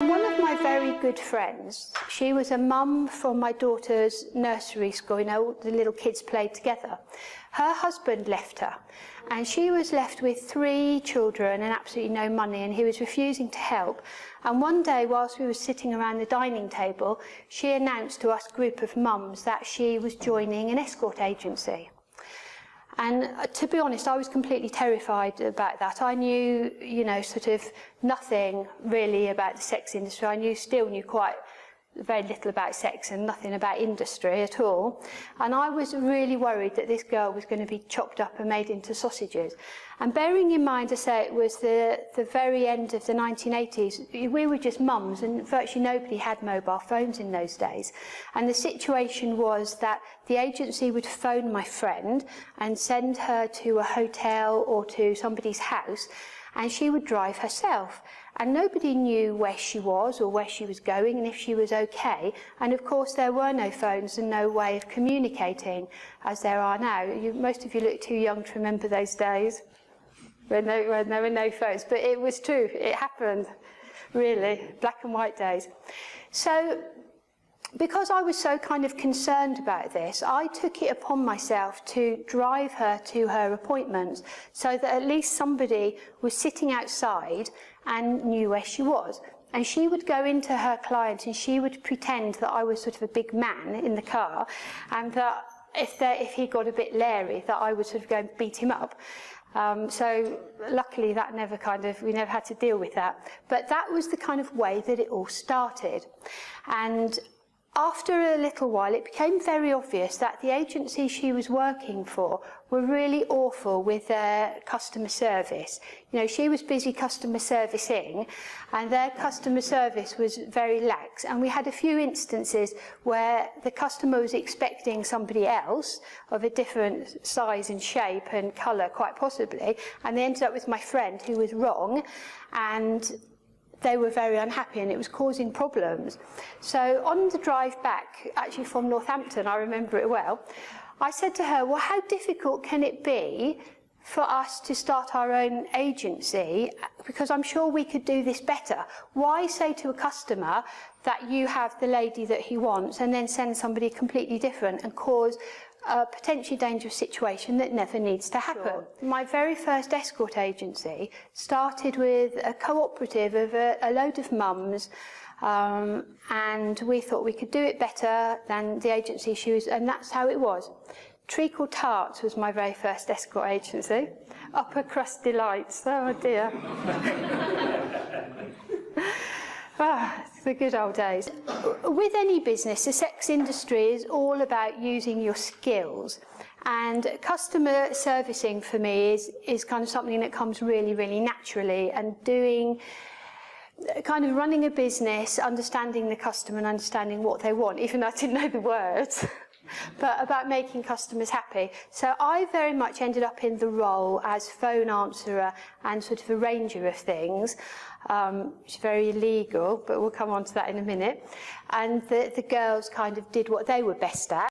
one of my very good friends, she was a mum from my daughter's nursery school, you know, the little kids played together. Her husband left her, and she was left with 3 children and absolutely no money, and he was refusing to help. And one day, whilst we were sitting around the dining table, she announced to us group of mums that she was joining an escort agency. And to be honest, I was completely terrified about that. I knew, you know, sort of nothing really about the sex industry. I still knew quite very little about sex and nothing about industry at all. And I was really worried that this girl was going to be chopped up and made into sausages. And bearing in mind, I say, it was the very end of the 1980s, we were just mums and virtually nobody had mobile phones in those days. And the situation was that the agency would phone my friend and send her to a hotel or to somebody's house, and she would drive herself. And nobody knew where she was or where she was going and if she was okay. And of course, there were no phones and no way of communicating as there are now. Most of you look too young to remember those days when there were no phones. But it was true. It happened, really, black and white days. So because I was so kind of concerned about this, I took it upon myself to drive her to her appointments so that at least somebody was sitting outside and knew where she was. And she would go into her client and she would pretend that I was sort of a big man in the car, and that if he got a bit leery, that I would sort of go and beat him up. So luckily that we never had to deal with that. But that was the kind of way that it all started. And after a little while, it became very obvious that the agency she was working for were really awful with their customer service. You know, she was busy customer servicing, and their customer service was very lax. And we had a few instances where the customer was expecting somebody else of a different size and shape and colour, quite possibly, and they ended up with my friend who was wrong, and they were very unhappy and it was causing problems. So on the drive back, actually from Northampton, I remember it well, I said to her, well, how difficult can it be for us to start our own agency? Because I'm sure we could do this better. Why say to a customer that you have the lady that he wants and then send somebody completely different and cause a potentially dangerous situation that never needs to happen? Sure. My very first escort agency started with a cooperative of a load of mums, and we thought we could do it better than the agency she was, and that's how it was. Treacle Tarts was my very first escort agency. Upper Crust Delights, oh dear. The good old days. With any business, the sex industry is all about using your skills. And customer servicing for me is kind of something that comes really, really naturally. And kind of running a business, understanding the customer and understanding what they want, even though I didn't know the words. But about making customers happy. So I very much ended up in the role as phone answerer and sort of arranger of things, which is very illegal, but we'll come on to that in a minute. And the girls kind of did what they were best at.